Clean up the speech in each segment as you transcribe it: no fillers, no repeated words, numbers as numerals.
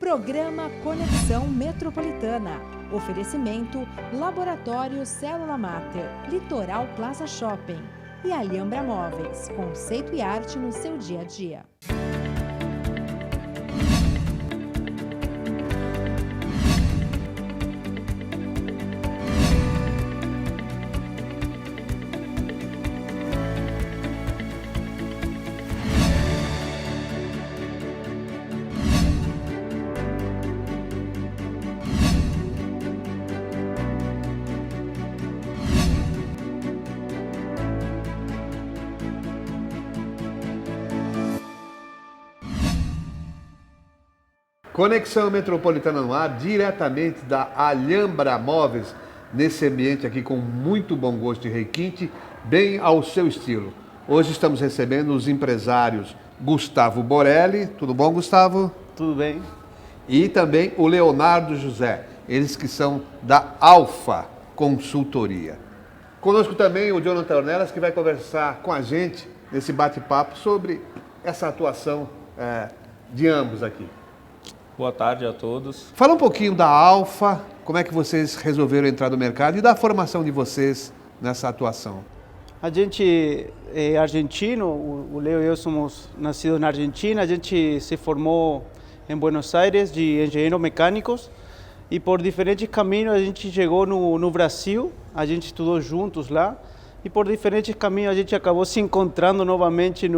Programa Conexão Metropolitana. Oferecimento Laboratório Célula Mater, Litoral Plaza Shopping e Alhambra Móveis, conceito e arte no seu dia a dia. Conexão Metropolitana no ar, diretamente da Alhambra Móveis, nesse ambiente aqui com muito bom gosto e requinte, bem ao seu estilo. Hoje estamos recebendo os empresários Gustavo Borelli. Tudo bom, Gustavo? Tudo bem. E também o Leonardo José, eles que são da Alfa Consultoria. Conosco também o Jonathan Ornelas, que vai conversar com a gente nesse bate-papo sobre essa atuação de ambos aqui. Boa tarde a todos. Fala um pouquinho da Alfa, como é que vocês resolveram entrar no mercado e da formação de vocês nessa atuação. A gente é argentino, o Leo e eu somos nascidos na Argentina, a gente se formou em Buenos Aires de engenheiros mecânicos e por diferentes caminhos a gente chegou no Brasil, a gente estudou juntos lá e por diferentes caminhos a gente acabou se encontrando novamente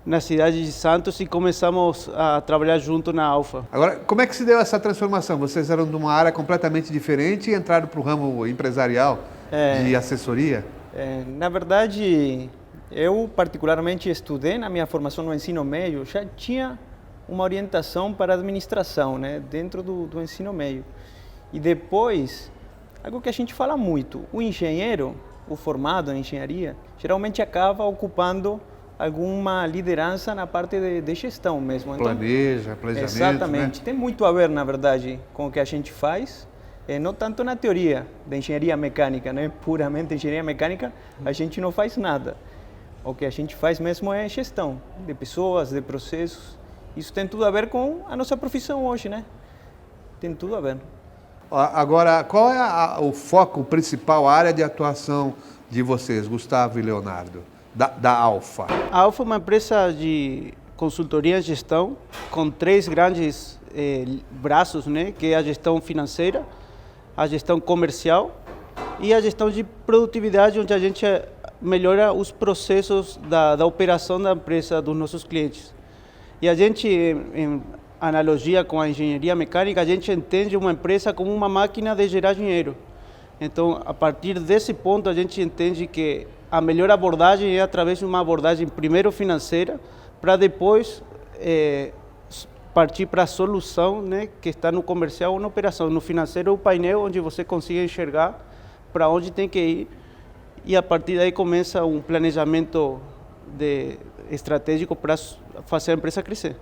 na cidade de Santos e começamos a trabalhar junto na Alfa. Agora, como é que se deu essa transformação? Vocês eram de uma área completamente diferente e entraram para o ramo empresarial de assessoria? Na verdade, eu particularmente estudei na minha formação no ensino médio, já tinha uma orientação para administração, né, dentro do ensino médio. E depois, algo que a gente fala muito, o engenheiro, o formado em engenharia, geralmente acaba ocupando alguma liderança na parte de gestão mesmo. Então, planejamento. Exatamente. Né? Tem muito a ver, na verdade, com o que a gente faz, não tanto na teoria da engenharia mecânica, né? Puramente engenharia mecânica, a gente não faz nada. O que a gente faz mesmo é gestão de pessoas, de processos. Isso tem tudo a ver com a nossa profissão hoje, né? Tem tudo a ver. Agora, qual é o foco principal, a área de atuação de vocês, Gustavo e Leonardo? Da Alfa. A Alfa é uma empresa de consultoria em gestão com três grandes braços, né? Que é a gestão financeira, a gestão comercial e a gestão de produtividade, onde a gente melhora os processos da operação da empresa dos nossos clientes. E a gente, em analogia com a engenharia mecânica, a gente entende uma empresa como uma máquina de gerar dinheiro. Então, a partir desse ponto, a gente entende que a melhor abordagem é através de uma abordagem primeiro financeira, para depois partir para a solução, né, que está no comercial ou na operação. No financeiro, o painel onde você consiga enxergar para onde tem que ir e a partir daí começa um planejamento estratégico para fazer a empresa crescer.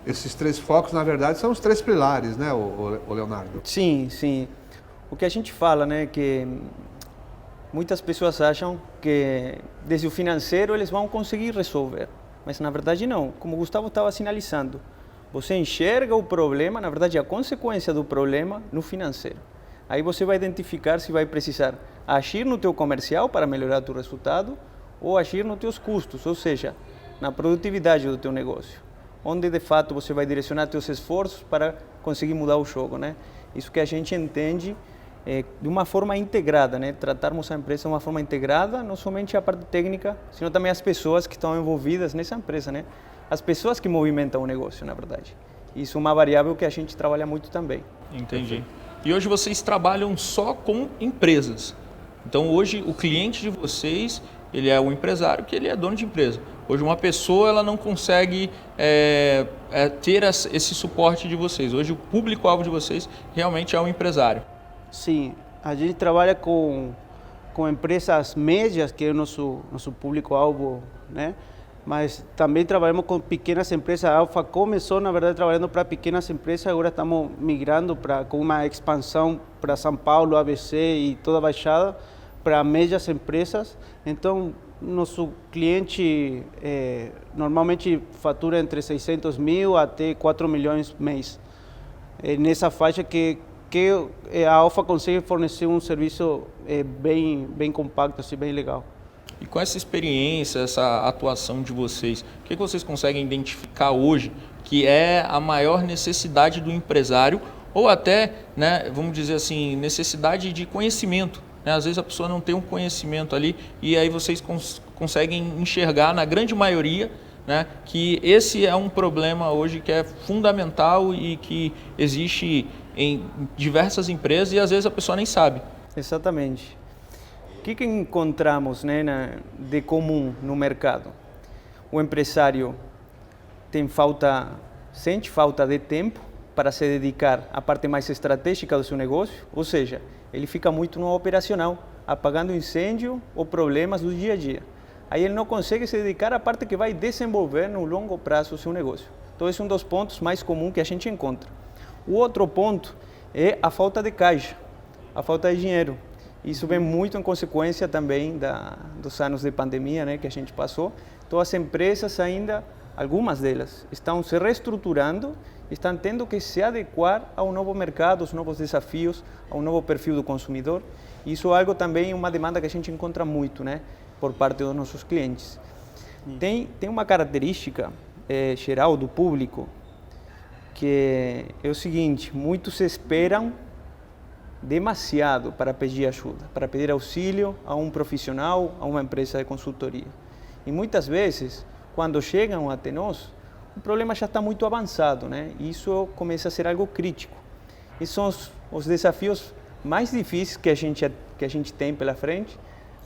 Esses três focos, na verdade, são os três pilares, né, o Leonardo? Sim, sim. O que a gente fala, né, que muitas pessoas acham que desde o financeiro eles vão conseguir resolver, mas na verdade não. Como o Gustavo estava sinalizando, você enxerga o problema, na verdade a consequência do problema no financeiro. Aí você vai identificar se vai precisar agir no teu comercial para melhorar teu resultado ou agir nos teus custos, ou seja, na produtividade do teu negócio, onde de fato você vai direcionar teus esforços para conseguir mudar o jogo, né? Isso que a gente entende de uma forma integrada, né? Tratarmos a empresa de uma forma integrada, não somente a parte técnica, sino também as pessoas que estão envolvidas nessa empresa, né? As pessoas que movimentam o negócio, na verdade. Isso é uma variável que a gente trabalha muito também. Entendi. E hoje vocês trabalham só com empresas. Então hoje o cliente de vocês, ele é o empresário, que ele é dono de empresa. Hoje uma pessoa ela não consegue ter esse suporte de vocês. Hoje o público-alvo de vocês realmente é o empresário. Sim, a gente trabalha com empresas médias, que é o nosso público-alvo, né? Mas também trabalhamos com pequenas empresas. A Alfa começou, na verdade, trabalhando para pequenas empresas, agora estamos migrando com uma expansão para São Paulo, ABC e toda a Baixada, para médias empresas. Então, nosso cliente normalmente fatura entre 600 mil até 4 milhões mês. nessa faixa que a Alfa consegue fornecer um serviço bem compacto, assim, bem legal. E com essa experiência, essa atuação de vocês, o que vocês conseguem identificar hoje que é a maior necessidade do empresário ou até, né, vamos dizer assim, necessidade de conhecimento? Né? Às vezes a pessoa não tem um conhecimento ali e aí vocês conseguem enxergar, na grande maioria, né, que esse é um problema hoje que é fundamental e que existe em diversas empresas e às vezes a pessoa nem sabe. Exatamente. O que encontramos, né, de comum no mercado? O empresário sente falta de tempo para se dedicar à parte mais estratégica do seu negócio, ou seja, ele fica muito no operacional, apagando incêndio ou problemas do dia a dia. Aí ele não consegue se dedicar à parte que vai desenvolver no longo prazo o seu negócio. Então esse é um dos pontos mais comuns que a gente encontra. O outro ponto é a falta de caixa, a falta de dinheiro. Isso vem muito em consequência também dos anos de pandemia, né, que a gente passou. Então as empresas ainda, algumas delas, estão se reestruturando, estão tendo que se adequar ao novo mercado, aos novos desafios, ao novo perfil do consumidor. Isso é algo também, uma demanda que a gente encontra muito, né, por parte dos nossos clientes. Tem uma característica geral do público, que é o seguinte: muitos esperam demasiado para pedir ajuda, para pedir auxílio a um profissional, a uma empresa de consultoria. E muitas vezes, quando chegam até nós, o problema já está muito avançado, né? E isso começa a ser algo crítico. E são os desafios mais difíceis que a gente tem pela frente,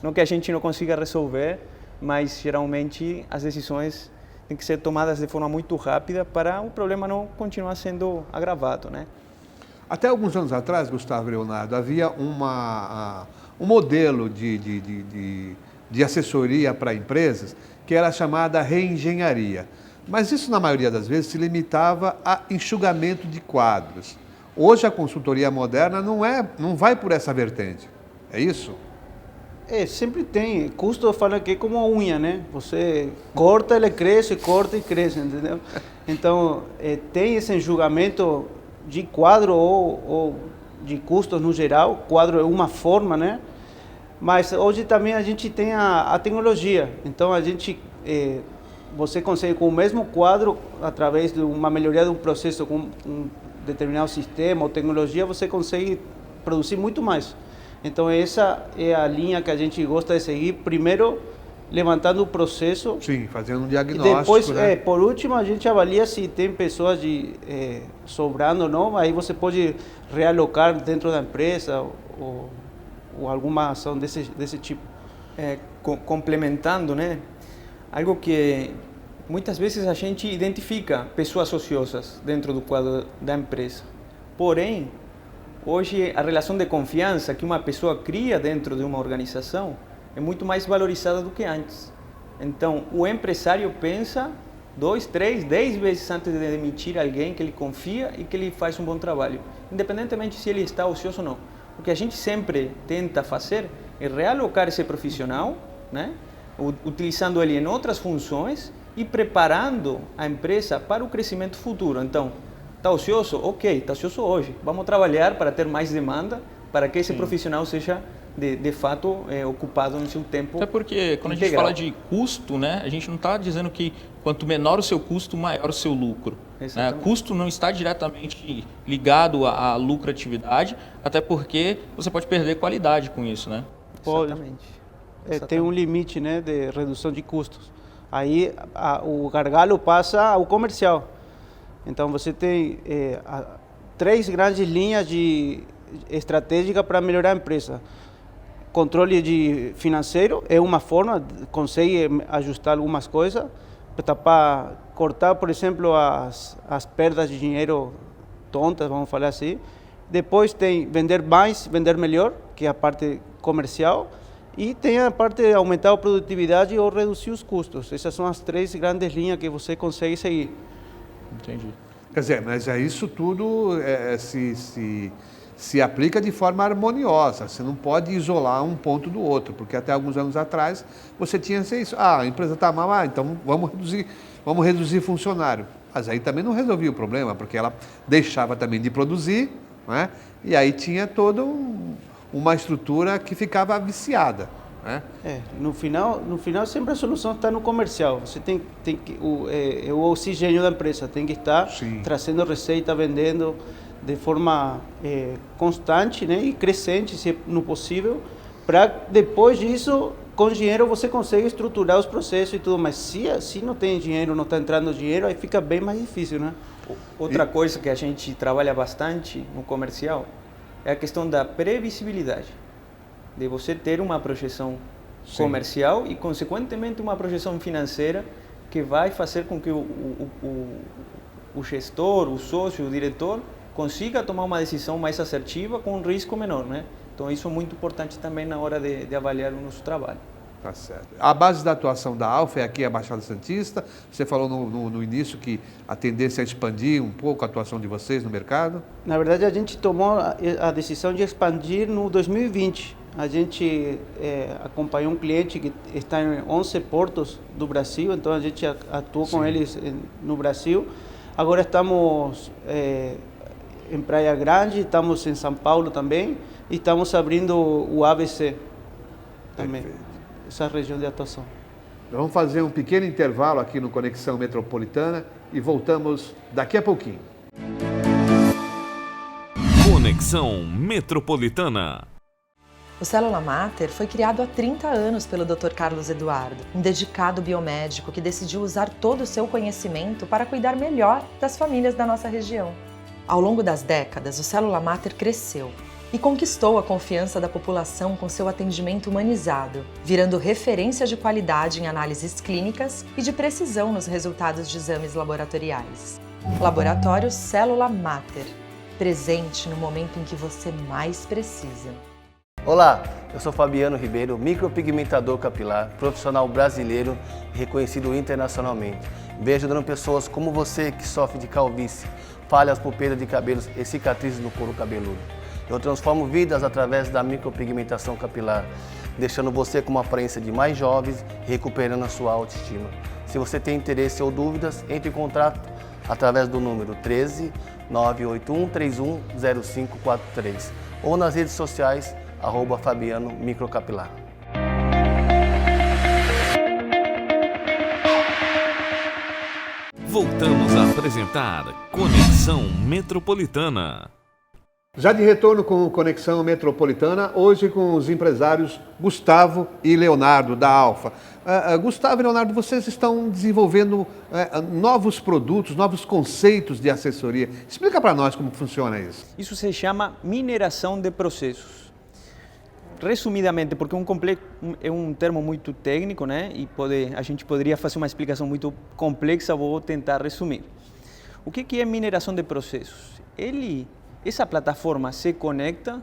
não que a gente não consiga resolver, mas geralmente as decisões têm que ser tomadas de forma muito rápida para o problema não continuar sendo agravado, né? Até alguns anos atrás, Gustavo e Leonardo, havia um modelo de assessoria para empresas que era chamada reengenharia. Mas isso, na maioria das vezes, se limitava a enxugamento de quadros. Hoje, a consultoria moderna não vai por essa vertente. É isso? Sempre tem. Custo, eu falo que é como a unha, né? Você corta, ele cresce, corta e cresce, entendeu? Então, tem esse enxugamento de quadro ou de custos no geral. Quadro é uma forma, né? Mas hoje também a gente tem a tecnologia. Então você consegue com o mesmo quadro, através de uma melhoria do processo com um determinado sistema ou tecnologia, você consegue produzir muito mais. Então essa é a linha que a gente gosta de seguir. Primeiro, levantando o processo. Sim, fazendo um diagnóstico. Depois, né? Por último, a gente avalia se tem pessoas sobrando ou não. Aí você pode realocar dentro da empresa ou alguma ação desse tipo. Complementando, né? Algo que muitas vezes a gente identifica pessoas ociosas dentro do quadro da empresa. Porém, hoje a relação de confiança que uma pessoa cria dentro de uma organização é muito mais valorizada do que antes. Então, o empresário pensa 2, 3, 10 vezes antes de demitir alguém que ele confia e que ele faz um bom trabalho, independentemente se ele está ocioso ou não. O que a gente sempre tenta fazer é realocar esse profissional, né, utilizando ele em outras funções e preparando a empresa para o crescimento futuro. Então, está ocioso? Ok, está ocioso hoje. Vamos trabalhar para ter mais demanda, para que esse profissional seja de fato ocupado no seu tempo. Até porque quando integral. A gente fala de custo, né, a gente não está dizendo que quanto menor o seu custo, maior o seu lucro. Né? Custo não está diretamente ligado à lucratividade, até porque você pode perder qualidade com isso, né? Exatamente. Tem um limite, né, de redução de custos. Aí o gargalo passa ao comercial. Então você tem 3 grandes linhas estratégicas para melhorar a empresa. Controle financeiro é uma forma, consegue ajustar algumas coisas, para cortar, por exemplo, as perdas de dinheiro tontas, vamos falar assim. Depois tem vender mais, vender melhor, que é a parte comercial. E tem a parte de aumentar a produtividade ou reduzir os custos. Essas são as 3 grandes linhas que você consegue seguir. Entendi. Quer dizer, mas isso tudo se aplica de forma harmoniosa. Você não pode isolar um ponto do outro, porque até alguns anos atrás você tinha isso. A empresa está mal, então vamos reduzir funcionário. Mas aí também não resolvia o problema, porque ela deixava também de produzir, né? E aí tinha toda uma estrutura que ficava viciada, né? No final sempre a solução está no comercial. Você tem que o oxigênio da empresa tem que estar trazendo receita, vendendo de forma constante, né, e crescente, se no possível, para depois disso, com dinheiro você consegue estruturar os processos e tudo, mas se não tem dinheiro, não está entrando dinheiro, aí fica bem mais difícil, né? Outra coisa que a gente trabalha bastante no comercial é a questão da previsibilidade, de você ter uma projeção comercial e, consequentemente, uma projeção financeira que vai fazer com que o gestor, o sócio, o diretor consiga tomar uma decisão mais assertiva com um risco menor, né? Então isso é muito importante também na hora de avaliar o nosso trabalho. Tá certo. A base da atuação da Alfa é aqui a Baixada Santista. Você falou no início que a tendência é expandir um pouco a atuação de vocês no mercado. Na verdade, a gente tomou a decisão de expandir no 2020. A gente acompanhou um cliente que está em 11 portos do Brasil, então a gente atuou com eles no Brasil. Agora estamos em Praia Grande, estamos em São Paulo também e estamos abrindo o ABC também, essa região de atuação. Vamos fazer um pequeno intervalo aqui no Conexão Metropolitana e voltamos daqui a pouquinho. Conexão Metropolitana. O Célula Mater foi criado há 30 anos pelo Dr. Carlos Eduardo, um dedicado biomédico que decidiu usar todo o seu conhecimento para cuidar melhor das famílias da nossa região. Ao longo das décadas, o Célula Mater cresceu e conquistou a confiança da população com seu atendimento humanizado, virando referência de qualidade em análises clínicas e de precisão nos resultados de exames laboratoriais. Laboratório Célula Mater, presente no momento em que você mais precisa. Olá, eu sou Fabiano Ribeiro, micropigmentador capilar, profissional brasileiro reconhecido internacionalmente. Vejo ajudando pessoas como você que sofre de calvície, falhas por perda de cabelos e cicatrizes no couro cabeludo. Eu transformo vidas através da micropigmentação capilar, deixando você com uma aparência de mais jovens e recuperando a sua autoestima. Se você tem interesse ou dúvidas, entre em contato através do número 13 981 31 0543 ou nas redes sociais @Fabiano Microcapilar. Voltamos a apresentar Conexão Metropolitana. Já de retorno com Conexão Metropolitana, hoje com os empresários Gustavo e Leonardo da Alfa. Gustavo e Leonardo, vocês estão desenvolvendo novos produtos, novos conceitos de assessoria. Explica para nós como funciona isso. Isso se chama mineração de processos. Resumidamente, porque é um termo muito técnico, né? E a gente poderia fazer uma explicação muito complexa, vou tentar resumir. O que é mineração de processos? Essa plataforma se conecta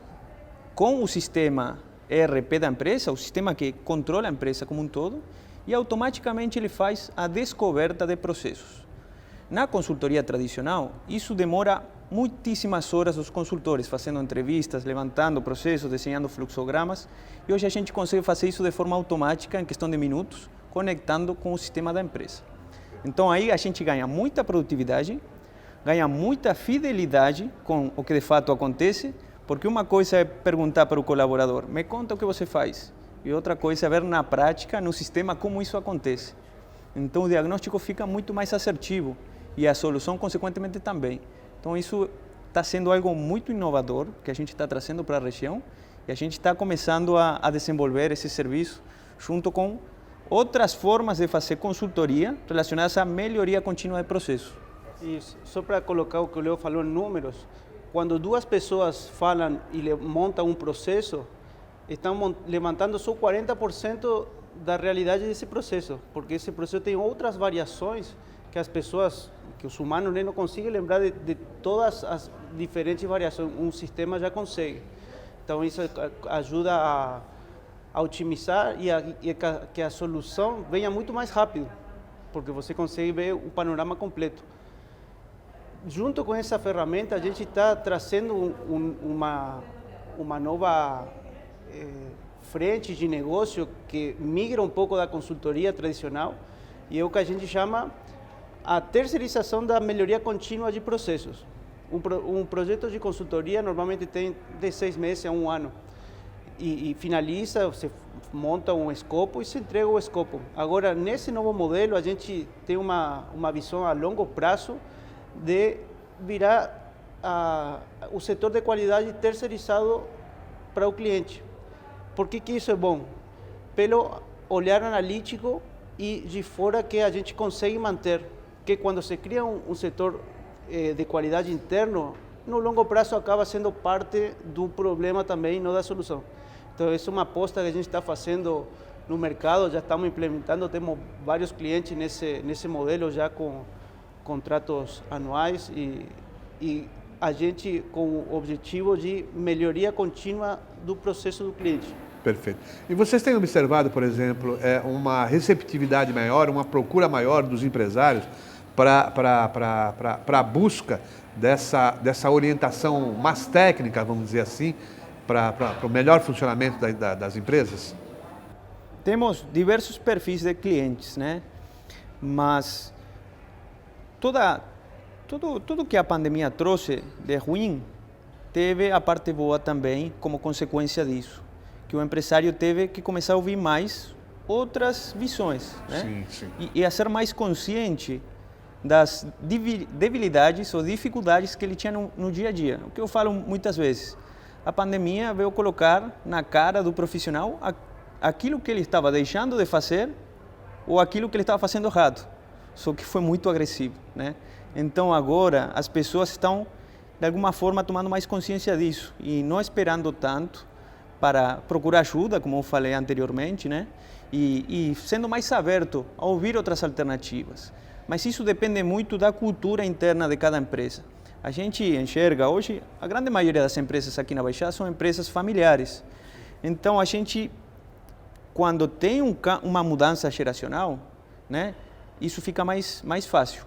com o sistema ERP da empresa, o sistema que controla a empresa como um todo, e automaticamente ele faz a descoberta de processos. Na consultoria tradicional, isso demora muitíssimas horas dos consultores, fazendo entrevistas, levantando processos, desenhando fluxogramas, e hoje a gente consegue fazer isso de forma automática, em questão de minutos, conectando com o sistema da empresa. Então aí a gente ganha muita produtividade, ganha muita fidelidade com o que de fato acontece, porque uma coisa é perguntar para o colaborador, me conta o que você faz, e outra coisa é ver na prática, no sistema, como isso acontece. Então o diagnóstico fica muito mais assertivo e a solução, consequentemente, também. Então isso está sendo algo muito inovador que a gente está trazendo para a região e a gente está começando a desenvolver esse serviço junto com outras formas de fazer consultoria relacionadas à melhoria contínua de processo. Isso. Só para colocar o que o Leo falou em números, quando duas pessoas falam e montam um processo, estão levantando só 40% da realidade desse processo, porque esse processo tem outras variações que as pessoas, que os humanos não conseguem lembrar de todas as diferentes variações, um sistema já consegue. Então isso ajuda a otimizar e que a solução venha muito mais rápido, porque você consegue ver o panorama completo. Junto com essa ferramenta, a gente está trazendo uma nova frente de negócio que migra um pouco da consultoria tradicional e é o que a gente chama a terceirização da melhoria contínua de processos. Um projeto de consultoria normalmente tem de 6 meses a 1 ano. E finaliza, você monta um escopo e se entrega o escopo. Agora, nesse novo modelo, a gente tem uma visão a longo prazo de virar o setor de qualidade terceirizado para o cliente. Por que isso é bom? Pelo olhar analítico e de fora que a gente consegue manter. Que quando se cria um setor de qualidade interno, no longo prazo acaba sendo parte do problema também, não da solução. Então, essa é uma aposta que a gente está fazendo no mercado, já estamos implementando, temos vários clientes nesse modelo já com contratos anuais e a gente com o objetivo de melhoria contínua do processo do cliente. Perfeito. E vocês têm observado, por exemplo, uma receptividade maior, uma procura maior dos empresários para a busca dessa orientação mais técnica, vamos dizer assim, para o melhor funcionamento das empresas? Temos diversos perfis de clientes, né? Mas tudo que a pandemia trouxe de ruim, teve a parte boa também como consequência disso. Que o empresário teve que começar a ouvir mais outras visões, né? Sim, sim. E a ser mais consciente das debilidades ou dificuldades que ele tinha no dia a dia. O que eu falo muitas vezes, a pandemia veio colocar na cara do profissional aquilo que ele estava deixando de fazer ou aquilo que ele estava fazendo errado, só que foi muito agressivo, né? Então agora as pessoas estão de alguma forma tomando mais consciência disso e não esperando tanto para procurar ajuda, como eu falei anteriormente, né? E sendo mais aberto a ouvir outras alternativas. Mas isso depende muito da cultura interna de cada empresa. A gente enxerga hoje, a grande maioria das empresas aqui na Baixada são empresas familiares. Então a gente, quando tem uma mudança geracional, né, isso fica mais fácil.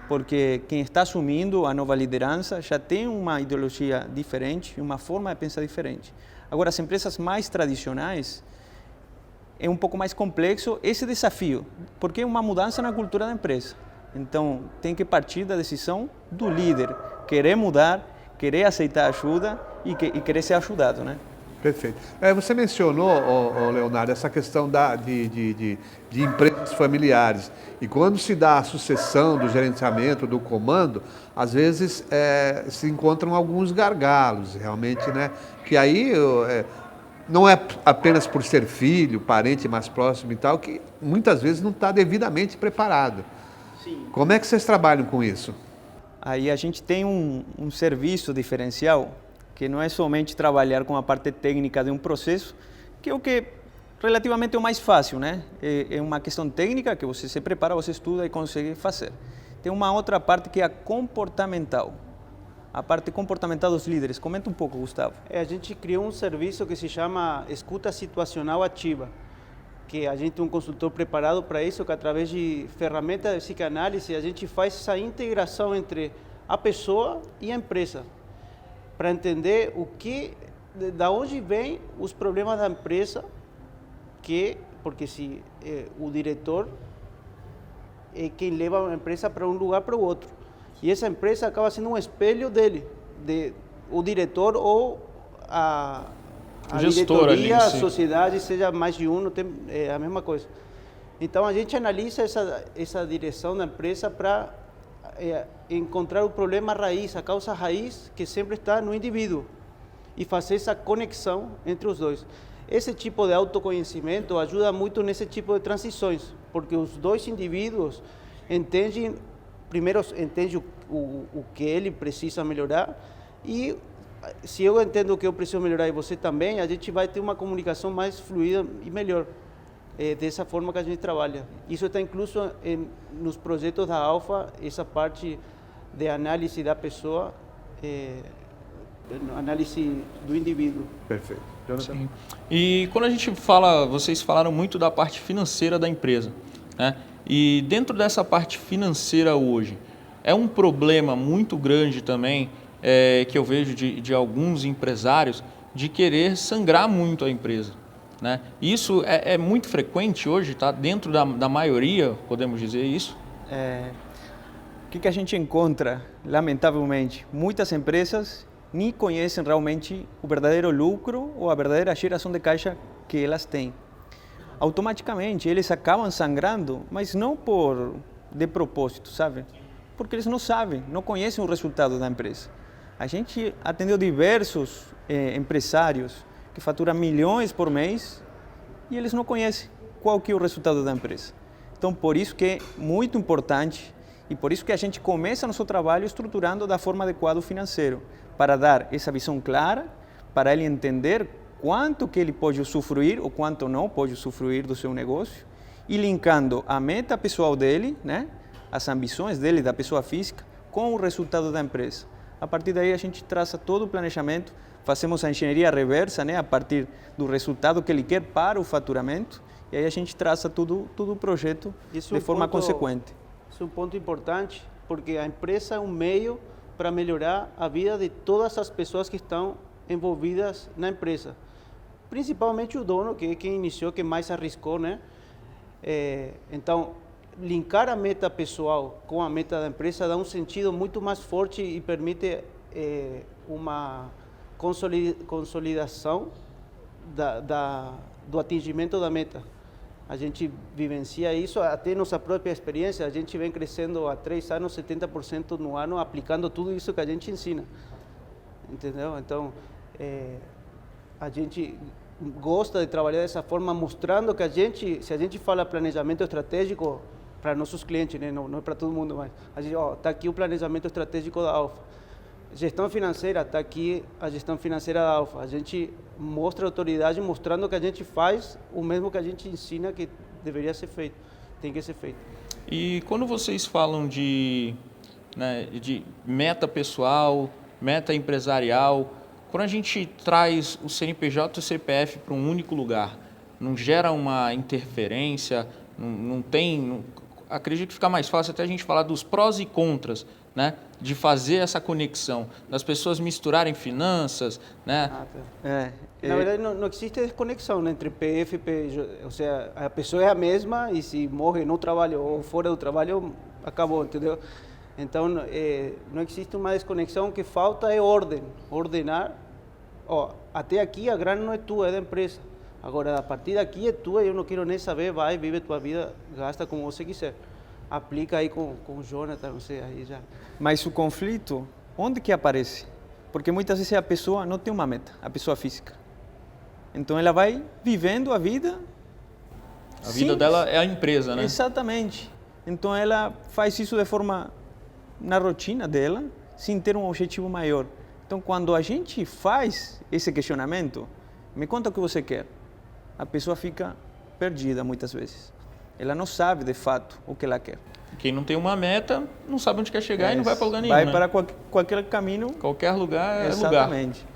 Porque quem está assumindo a nova liderança já tem uma ideologia diferente, uma forma de pensar diferente. Agora, as empresas mais tradicionais, é um pouco mais complexo esse desafio, porque é uma mudança na cultura da empresa. Então, tem que partir da decisão do líder, querer mudar, querer aceitar ajuda e querer ser ajudado, né? Perfeito. Você mencionou, Leonardo, essa questão de empresas familiares. E quando se dá a sucessão do gerenciamento, do comando, às vezes se encontram alguns gargalos, realmente, né? Que aí não é apenas por ser filho, parente mais próximo e tal, que muitas vezes não está devidamente preparado. Sim. Como é que vocês trabalham com isso? Aí a gente tem um serviço diferencial, que não é somente trabalhar com a parte técnica de um processo, que é o que relativamente é o mais fácil, né? É uma questão técnica que você se prepara, você estuda e consegue fazer. Tem uma outra parte que é a comportamental. A parte comportamental dos líderes. Comenta um pouco, Gustavo. A gente criou um serviço que se chama Escuta Situacional Ativa, que a gente tem um consultor preparado para isso, que através de ferramentas de psicanálise, a gente faz essa integração entre a pessoa e a empresa, para entender da onde vêm os problemas da empresa, porque se o diretor é quem leva a empresa para um lugar para o outro, e essa empresa acaba sendo um espelho dele, o diretor ou a diretoria, a sociedade, seja mais de um, é a mesma coisa. Então a gente analisa essa direção da empresa para encontrar o problema raiz, a causa raiz que sempre está no indivíduo e fazer essa conexão entre os dois. Esse tipo de autoconhecimento ajuda muito nesse tipo de transições, porque os dois indivíduos entendem o que ele precisa melhorar e se eu entendo o que eu preciso melhorar e você também, a gente vai ter uma comunicação mais fluida e melhor. Dessa forma que a gente trabalha. Isso está incluso nos projetos da Alfa, essa parte de análise da pessoa, análise do indivíduo. Perfeito. Sim. E quando a gente fala, vocês falaram muito da parte financeira da empresa, né? E dentro dessa parte financeira hoje, é um problema muito grande também, que eu vejo de alguns empresários, de querer sangrar muito a empresa, né? Isso é muito frequente hoje, tá? Dentro da maioria, podemos dizer isso? que a gente encontra, lamentavelmente? Muitas empresas nem conhecem realmente o verdadeiro lucro ou a verdadeira geração de caixa que elas têm. Automaticamente, eles acabam sangrando, mas não de propósito, sabe? Porque eles não sabem, não conhecem o resultado da empresa. A gente atendeu diversos empresários que faturam milhões por mês e eles não conhecem qual que é o resultado da empresa. Então, por isso que é muito importante e por isso que a gente começa nosso trabalho estruturando da forma adequada o financeiro, para dar essa visão clara, para ele entender quanto que ele pode usufruir ou quanto não pode usufruir do seu negócio e linkando a meta pessoal dele, né, as ambições dele, da pessoa física, com o resultado da empresa. A partir daí a gente traça todo o planejamento, fazemos a engenharia reversa, né, a partir do resultado que ele quer para o faturamento e aí a gente traça tudo o projeto de forma consequente. Isso é um ponto importante, porque a empresa é um meio para melhorar a vida de todas as pessoas que estão envolvidas na empresa. Principalmente o dono, que é quem iniciou, que mais arriscou, né? Então, linkar a meta pessoal com a meta da empresa dá um sentido muito mais forte e permite uma consolidação do atingimento da meta. A gente vivencia isso, até nossa própria experiência, a gente vem crescendo há 3 anos, 70% no ano, aplicando tudo isso que a gente ensina, entendeu? Então, a gente gosta de trabalhar dessa forma, mostrando que se a gente fala planejamento estratégico para nossos clientes, né? Não é para todo mundo, mas a gente, está aqui o planejamento estratégico da Alfa. Gestão financeira, está aqui a gestão financeira da Alfa. A gente mostra a autoridade mostrando que a gente faz o mesmo que a gente ensina que deveria ser feito, tem que ser feito. E quando vocês falam de meta pessoal, meta empresarial, quando a gente traz o CNPJ e o CPF para um único lugar, não gera uma interferência, acredito que fica mais fácil até a gente falar dos prós e contras, né, de fazer essa conexão, das pessoas misturarem finanças, né? Na verdade, não existe desconexão, né, entre PF e PJ, ou seja, a pessoa é a mesma e se morre no trabalho ou fora do trabalho, acabou, entendeu? Então, não existe uma desconexão, o que falta é ordenar. Até aqui a grana não é tua, é da empresa. Agora, a partir daqui é tua, eu não quero nem saber, vai, vive tua vida, gasta como você quiser. Aplica aí com o Jonathan, não sei, aí já. Mas o conflito, onde que aparece? Porque muitas vezes a pessoa não tem uma meta, a pessoa física. Então ela vai vivendo a vida. A vida dela é a empresa, né? Exatamente. Então ela faz isso de forma na rotina dela, sem ter um objetivo maior. Então quando a gente faz esse questionamento, me conta o que você quer. A pessoa fica perdida muitas vezes. Ela não sabe de fato o que ela quer. Quem não tem uma meta não sabe onde quer chegar e não vai para lugar nenhum. Vai, né? para qualquer caminho. Qualquer lugar é lugar. Exatamente.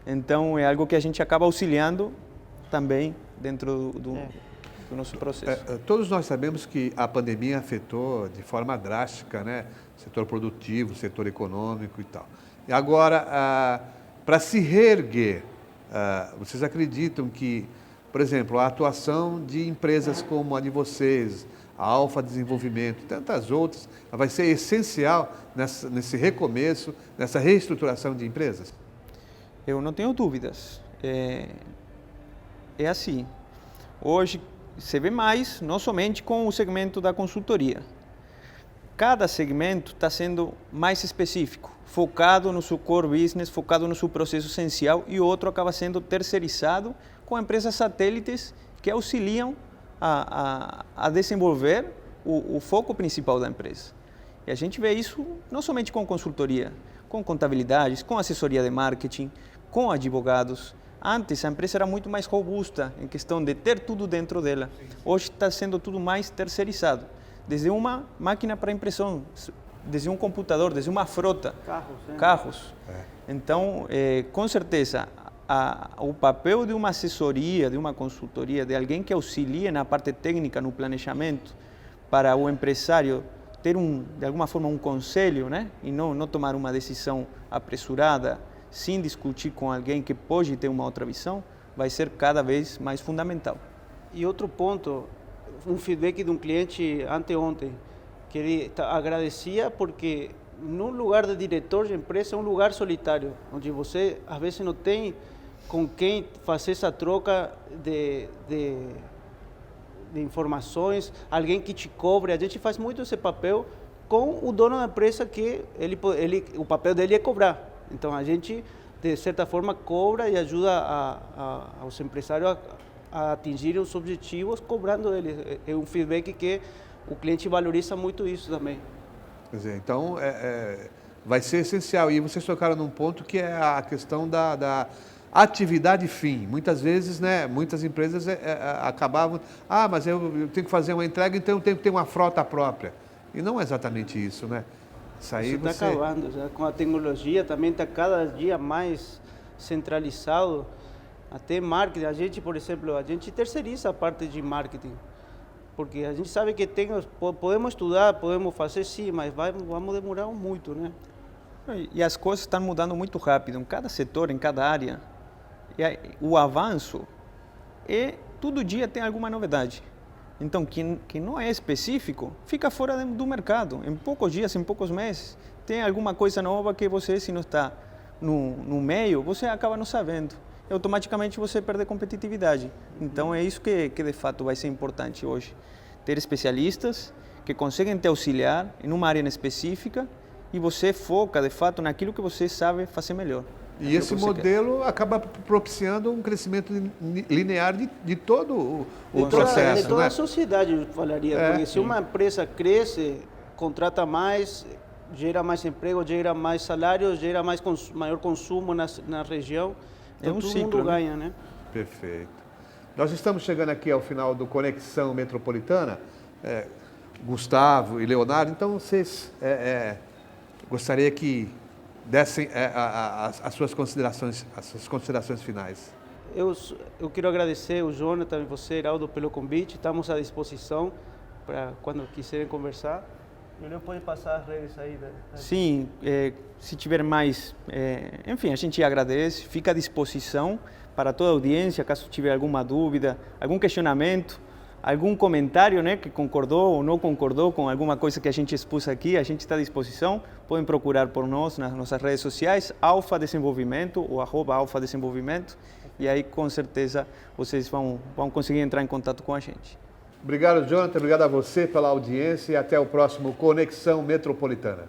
Então é algo que a gente acaba auxiliando também dentro do nosso processo. Todos nós sabemos que a pandemia afetou de forma drástica, né, o setor produtivo, o setor econômico e tal. E agora, para se reerguer, vocês acreditam que, por exemplo, a atuação de empresas como a de vocês, a Alfa Desenvolvimento e tantas outras, vai ser essencial nesse recomeço, nessa reestruturação de empresas? Eu não tenho dúvidas. É assim. Hoje se vê mais, não somente com o segmento da consultoria. Cada segmento está sendo mais específico, focado no seu core business, focado no seu processo essencial, e o outro acaba sendo terceirizado com empresas satélites que auxiliam a desenvolver o foco principal da empresa. E a gente vê isso não somente com consultoria, com contabilidades, com assessoria de marketing, com advogados. Antes a empresa era muito mais robusta em questão de ter tudo dentro dela. Hoje está sendo tudo mais terceirizado. Desde uma máquina para impressão, desde um computador, desde uma frota, carros. Então, com certeza, o papel de uma assessoria, de uma consultoria, de alguém que auxilie na parte técnica, no planejamento, para o empresário ter de alguma forma um conselho, né? E não tomar uma decisão apressurada, sem discutir com alguém que pode ter uma outra visão, vai ser cada vez mais fundamental. E outro ponto, um feedback de um cliente anteontem, agradecia porque num lugar de diretor de empresa é um lugar solitário, onde você às vezes não tem com quem fazer essa troca de informações, alguém que te cobre. A gente faz muito esse papel com o dono da empresa, que o papel dele é cobrar. Então a gente, de certa forma, cobra e ajuda aos empresários a atingirem os objetivos cobrando eles. É um feedback que o cliente valoriza muito isso também. Quer dizer, então, vai ser essencial. E vocês tocaram num ponto que é a questão da atividade fim. Muitas vezes, né, muitas empresas acabavam, mas eu tenho que fazer uma entrega, então eu tenho que ter uma frota própria. E não é exatamente isso, né? Isso aí está acabando, já com a tecnologia também está cada dia mais centralizado, até marketing. A gente, por exemplo, a gente terceiriza a parte de marketing, porque a gente sabe que podemos estudar, podemos fazer sim, mas vamos demorar muito, né? E as coisas estão mudando muito rápido, em cada setor, em cada área. E o avanço todo dia tem alguma novidade. Então, quem não é específico, fica fora do mercado. Em poucos dias, em poucos meses, tem alguma coisa nova que você, se não está no meio, você acaba não sabendo. E automaticamente você perde competitividade. Então, é isso que de fato vai ser importante hoje. Ter especialistas que conseguem te auxiliar em uma área específica e você foca, de fato, naquilo que você sabe fazer melhor. E esse modelo acaba propiciando um crescimento linear de todo o processo. De toda né? a sociedade, eu falaria. Porque se uma empresa cresce, contrata mais, gera mais emprego, gera mais salário, gera maior consumo na região. Então todo mundo ganha, né? Perfeito. Nós estamos chegando aqui ao final do Conexão Metropolitana. Gustavo e Leonardo, então vocês gostaria que dessem as suas considerações finais. Eu quero agradecer o Jonathan e você, Heraldo, pelo convite. Estamos à disposição para quando quiserem conversar. Ele pode passar as redes aí. Sim, se tiver mais, enfim, a gente agradece, fica à disposição para toda a audiência, caso tiver alguma dúvida, algum questionamento, algum comentário, né, que concordou ou não concordou com alguma coisa que a gente expôs aqui, a gente está à disposição. Podem procurar por nós nas nossas redes sociais, Alfa Desenvolvimento ou @Alfa Desenvolvimento, e aí com certeza vocês vão conseguir entrar em contato com a gente. Obrigado, Jonathan. Obrigado a você pela audiência e até o próximo Conexão Metropolitana.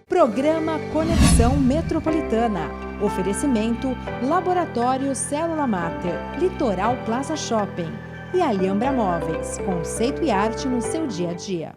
Programa Conexão Metropolitana. Oferecimento Laboratório Célula Mater, Litoral Plaza Shopping e Alhambra Móveis, conceito e arte no seu dia a dia.